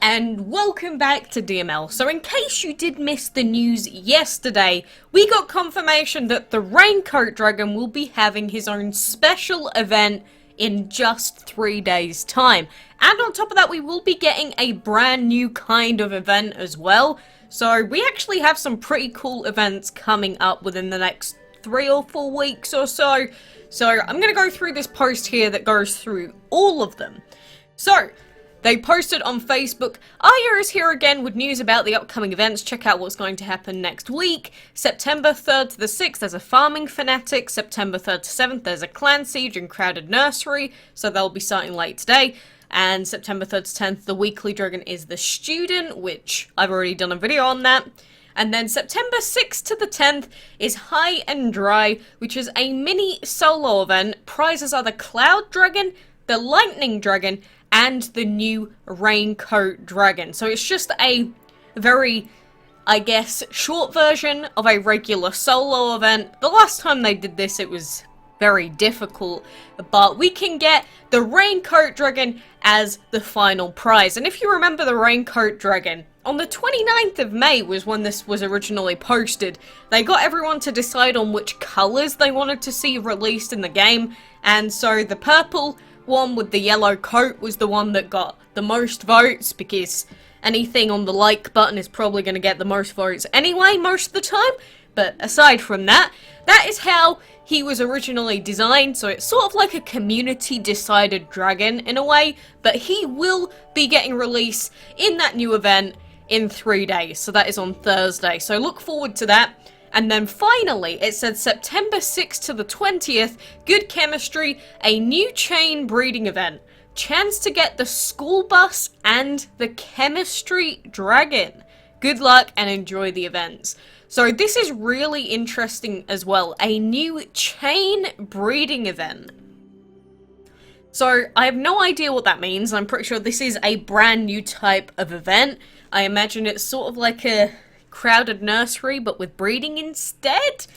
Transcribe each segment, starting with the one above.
and welcome back to DML. So in case you did miss the news yesterday, we got confirmation that the Raincoat Dragon will be having his own special event in just 3 days' time. And on top of that, we will be getting a brand new kind of event as well. So we actually have some pretty cool events coming up within the next 3 or 4 weeks or so. So I'm going to go through this post here that goes through all of them. So they posted on Facebook, Aya is here again with news about the upcoming events. Check out what's going to happen next week. September 3rd to the 6th, there's a Farming Fanatic. September 3rd to 7th, there's a Clan Siege and Crowded Nursery. So they'll be starting late today. And September 3rd to 10th, the Weekly Dragon is the Student, which I've already done a video on that. And then September 6th to the 10th is High and Dry, which is a mini solo event. Prizes are the Cloud Dragon, the Lightning Dragon, and the new Raincoat Dragon. So it's just a very, I guess, short version of a regular solo event. The last time they did this, it was very difficult, but we can get the Raincoat Dragon as the final prize. And if you remember the Raincoat Dragon, on the 29th of May was when this was originally posted. They got everyone to decide on which colours they wanted to see released in the game, and so the purple one with the yellow coat was the one that got the most votes, because anything on the like button is probably going to get the most votes anyway most of the time. But aside from that, that is how he was originally designed. So it's sort of like a community decided dragon in a way, but he will be getting released in that new event in 3 days. So that is on Thursday, so look forward to that. And then finally, it said September 6th to the 20th, Good Chemistry, a new chain breeding event. Chance to get the Schoolbus and the Chemistry Dragon. Good luck and enjoy the events. So this is really interesting as well. A new chain breeding event. So I have no idea what that means. I'm pretty sure this is a brand new type of event. I imagine it's sort of like a Crowded Nursery, but with breeding instead?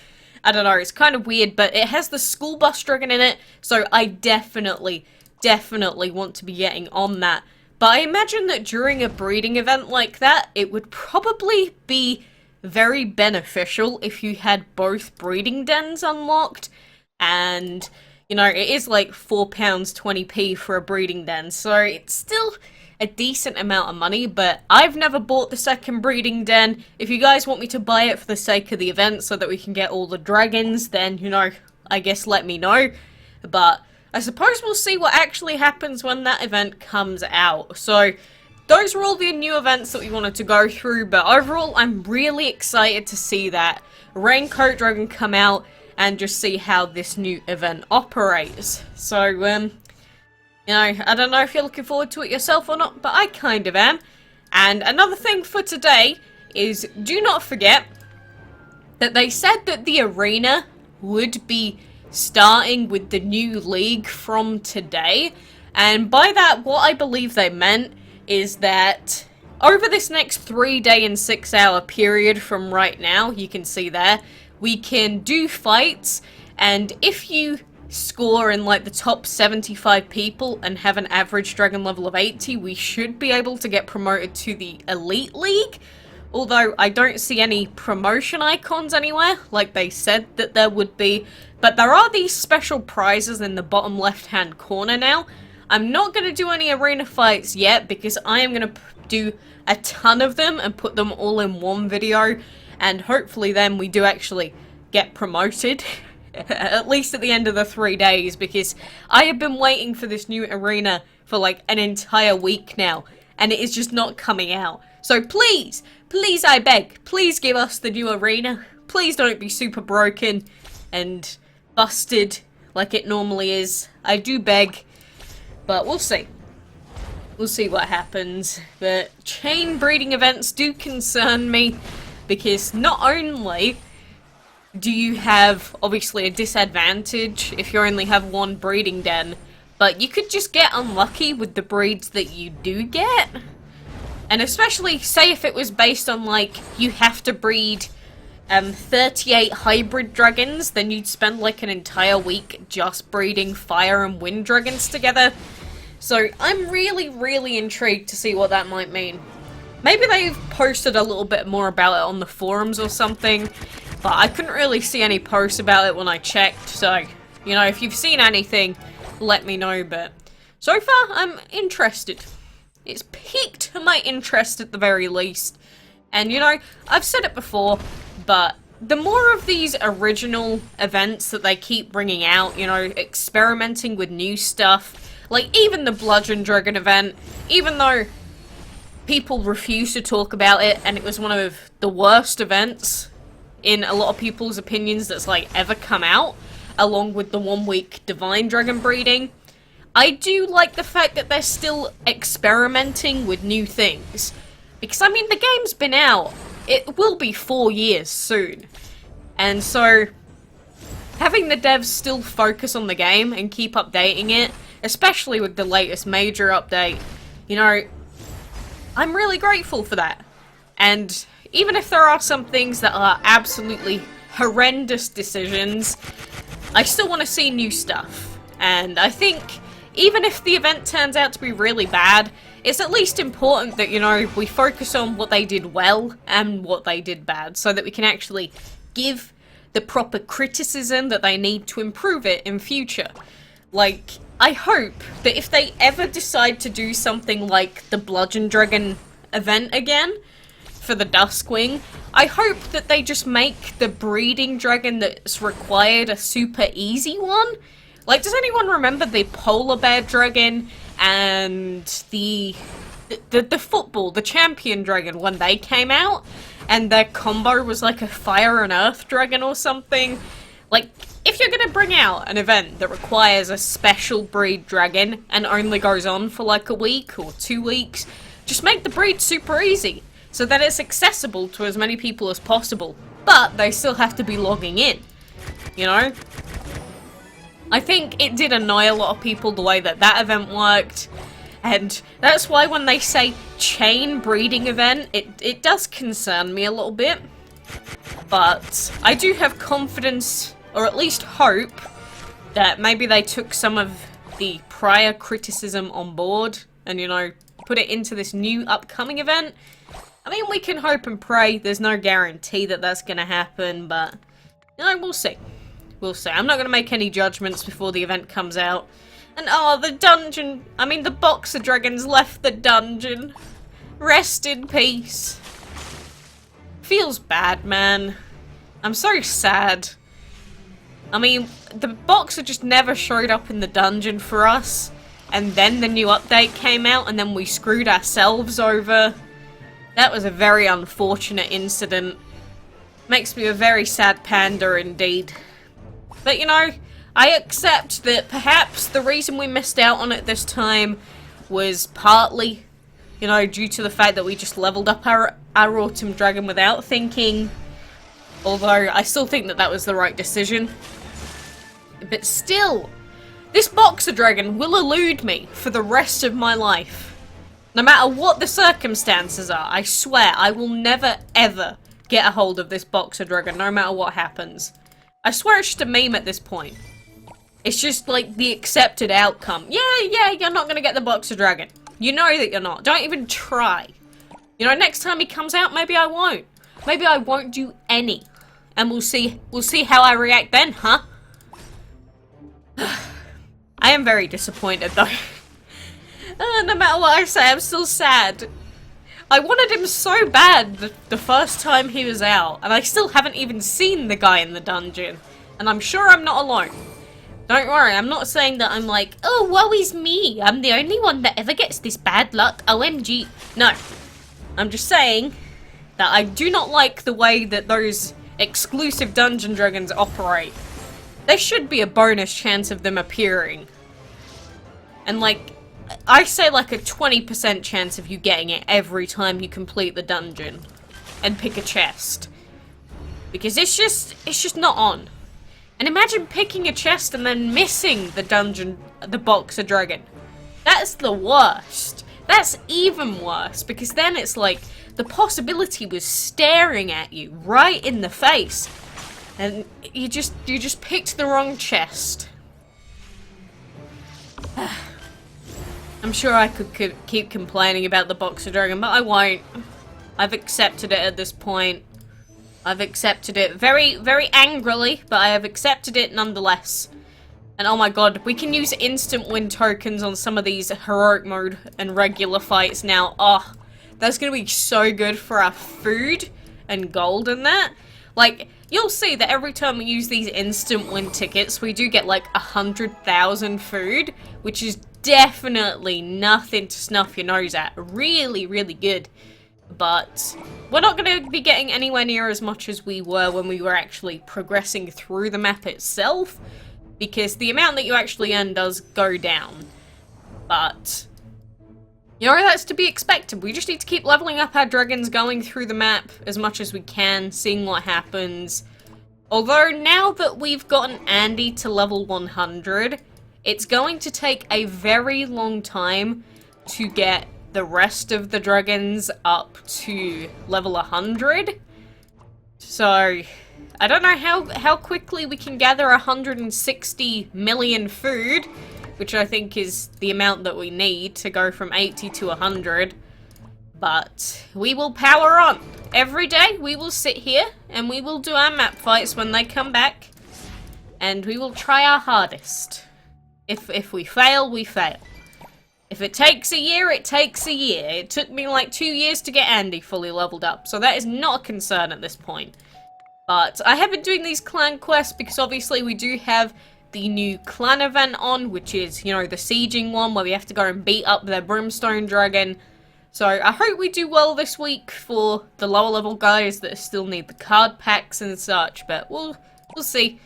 I don't know, it's kind of weird, but it has the Schoolbus Dragon in it, so I definitely want to be getting on that. But I imagine that during a breeding event like that, it would probably be very beneficial if you had both breeding dens unlocked, and, you know, it is like £4 20p for a breeding den, so it's still a decent amount of money, but I've never bought the second breeding den. If you guys want me to buy it for the sake of the event so that we can get all the dragons, then, you know, I guess let me know. But I suppose we'll see what actually happens when that event comes out. So those were all the new events that we wanted to go through, but overall I'm really excited to see that Raincoat Dragon come out and just see how this new event operates. So, you know, I don't know if you're looking forward to it yourself or not, but I kind of am. And another thing for today is, do not forget that they said that the arena would be starting with the new league from today. And by that, what I believe they meant is that over this next 3-day and 6-hour period from right now, you can see there, we can do fights, and if you score in like the top 75 people and have an average dragon level of 80, we should be able to get promoted to the Elite League. Although I don't see any promotion icons anywhere, like they said that there would be. But there are these special prizes in the bottom left hand corner now. I'm not going to do any arena fights yet because I am going to do a ton of them and put them all in one video. And hopefully then we do actually get promoted. At least at the end of the 3 days, because I have been waiting for this new arena for like an entire week now, and it is just not coming out. So please, I beg, please give us the new arena. Please don't be super broken and busted like it normally is. I do beg, but we'll see. We'll see what happens. But chain breeding events do concern me, because not only do you have, obviously, a disadvantage if you only have one breeding den, but you could just get unlucky with the breeds that you do get. And especially, say if it was based on, like, you have to breed 38 hybrid dragons, then you'd spend, like, an entire week just breeding fire and wind dragons together. So I'm really intrigued to see what that might mean. Maybe they've posted a little bit more about it on the forums or something, but I couldn't really see any posts about it when I checked, so, you know, if you've seen anything, let me know, but so far, I'm interested. It's piqued my interest at the very least, and, you know, I've said it before, but the more of these original events that they keep bringing out, you know, experimenting with new stuff, like even the Bludgeon Dragon event, even though people refuse to talk about it, and it was one of the worst events in a lot of people's opinions that's like ever come out, along with the 1 week Divine Dragon breeding. I do like the fact that they're still experimenting with new things, because I mean the game's been out, it will be 4 years soon, and so having the devs still focus on the game and keep updating it, especially with the latest major update, you know, I'm really grateful for that. And even if there are some things that are absolutely horrendous decisions, I still want to see new stuff. And I think even if the event turns out to be really bad, it's at least important that, you know, we focus on what they did well and what they did bad, so that we can actually give the proper criticism that they need to improve it in future. Like, I hope that if they ever decide to do something like the Bludgeon Dragon event again for the Duskwing, I hope that they just make the breeding dragon that's required a super easy one. Like, does anyone remember the polar bear dragon and the football, the champion dragon, when they came out? And their combo was like a fire and earth dragon or something? Like, if you're gonna bring out an event that requires a special breed dragon and only goes on for like a week or 2 weeks, just make the breed super easy, so that it's accessible to as many people as possible. But they still have to be logging in, you know? I think it did annoy a lot of people the way that that event worked, and that's why when they say chain breeding event, it does concern me a little bit. But I do have confidence, or at least hope, that maybe they took some of the prior criticism on board and, you know, put it into this new upcoming event. I mean, we can hope and pray. There's no guarantee that that's going to happen, but, you know, we'll see. We'll see. I'm not going to make any judgments before the event comes out. And, oh, the dungeon, I mean, the boxer dragons left the dungeon. Rest in peace. Feels bad, man. I'm so sad. I mean, the boxer just never showed up in the dungeon for us, and then the new update came out, and then we screwed ourselves over. That was a very unfortunate incident. Makes me a very sad panda indeed. But, you know, I accept that perhaps the reason we missed out on it this time was partly, you know, due to the fact that we just leveled up our Autumn Dragon without thinking. Although, I still think that that was the right decision. But still, this boxer dragon will elude me for the rest of my life. No matter what the circumstances are, I swear I will never ever get a hold of this boxer dragon, no matter what happens. I swear it's just a meme at this point. It's just like the accepted outcome. Yeah, you're not gonna get the boxer dragon. You know that you're not. Don't even try. You know, next time he comes out, maybe I won't. Maybe I won't do any. And we'll see how I react then, huh? I am very disappointed though. No matter what I say, I'm still sad. I wanted him so bad the first time he was out, and I still haven't even seen the guy in the dungeon. And I'm sure I'm not alone. Don't worry, I'm not saying that I'm like, oh, woe is me, I'm the only one that ever gets this bad luck, OMG. No. I'm just saying that I do not like the way that those exclusive dungeon dragons operate. There should be a bonus chance of them appearing. And like, I say like a 20% chance of you getting it every time you complete the dungeon and pick a chest. Because it's just not on. And imagine picking a chest and then missing the boxer dragon. That's the worst. That's even worse, because then it's like the possibility was staring at you right in the face. And you just picked the wrong chest. I'm sure I could keep complaining about the Boxer Dragon, but I won't. I've accepted it at this point. I've accepted it very, very angrily, but I have accepted it nonetheless. And oh my god, we can use instant win tokens on some of these heroic mode and regular fights now. Oh, that's gonna be so good for our food and gold and that. Like, you'll see that every time we use these instant win tickets, we do get like 100,000 food, which is definitely nothing to snuff your nose at. Really, really good. But we're not going to be getting anywhere near as much as we were when we were actually progressing through the map itself, because the amount that you actually earn does go down. But, you know, that's to be expected. We just need to keep leveling up our dragons, going through the map as much as we can, seeing what happens. Although, now that we've gotten Andy to level 100, it's going to take a very long time to get the rest of the dragons up to level 100. So, I don't know how quickly we can gather 160 million food, which I think is the amount that we need to go from 80 to 100. But we will power on. Every day we will sit here and we will do our map fights when they come back. And we will try our hardest. If we fail, we fail. If it takes a year, it takes a year. It took me like 2 years to get Andy fully leveled up, so that is not a concern at this point. But I have been doing these clan quests because obviously we do have the new clan event on, which is, you know, the sieging one where we have to go and beat up their brimstone dragon. So I hope we do well this week for the lower level guys that still need the card packs and such, but we'll see.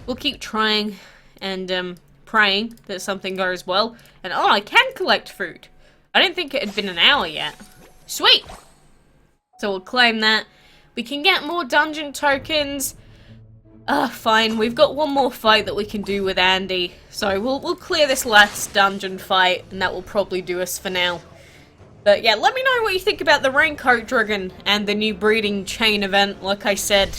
We'll keep trying and praying that something goes well. And oh, I can collect food. I didn't think it had been an hour yet. Sweet! So we'll claim that. We can get more dungeon tokens. Fine. We've got one more fight that we can do with Andy. So we'll clear this last dungeon fight, and that will probably do us for now. But yeah, let me know what you think about the Raincoat Dragon and the new breeding chain event. Like I said,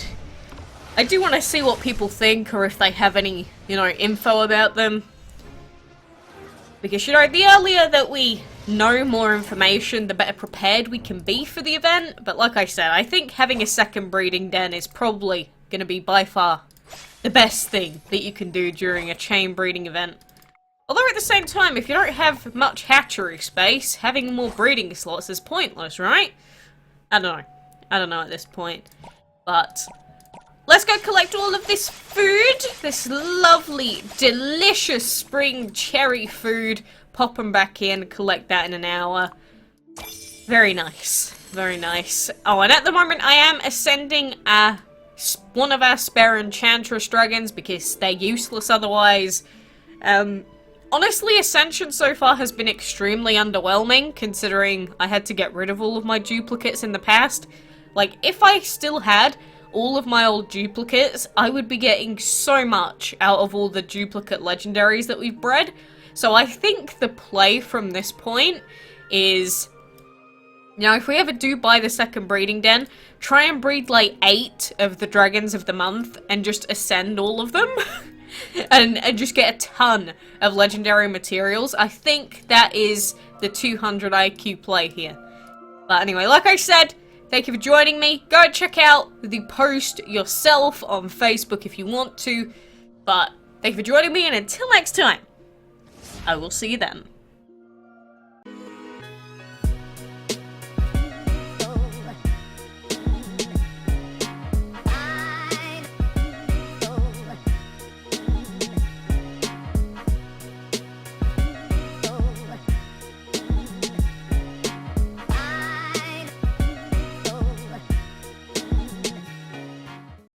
I do want to see what people think, or if they have any, you know, info about them. Because, you know, the earlier that we know more information, the better prepared we can be for the event. But like I said, I think having a second breeding den is probably going to be by far the best thing that you can do during a chain breeding event. Although at the same time, if you don't have much hatchery space, having more breeding slots is pointless, right? I don't know. I don't know at this point. But let's go collect all of this food. This lovely, delicious spring cherry food. Pop them back in, collect that in an hour. Very nice. Very nice. Oh, and at the moment I am ascending one of our spare enchantress dragons because they're useless otherwise. Honestly, Ascension so far has been extremely underwhelming, considering I had to get rid of all of my duplicates in the past. Like, if I still had all of my old duplicates, I would be getting so much out of all the duplicate legendaries that we've bred. So I think the play from this point is, you know, if we ever do buy the second breeding den, try and breed like 8 of the dragons of the month and just ascend all of them. and just get a ton of legendary materials. I think that is the 200 IQ play here. But anyway, like I said, thank you for joining me. Go check out the post yourself on Facebook if you want to. But thank you for joining me, and until next time, I will see you then.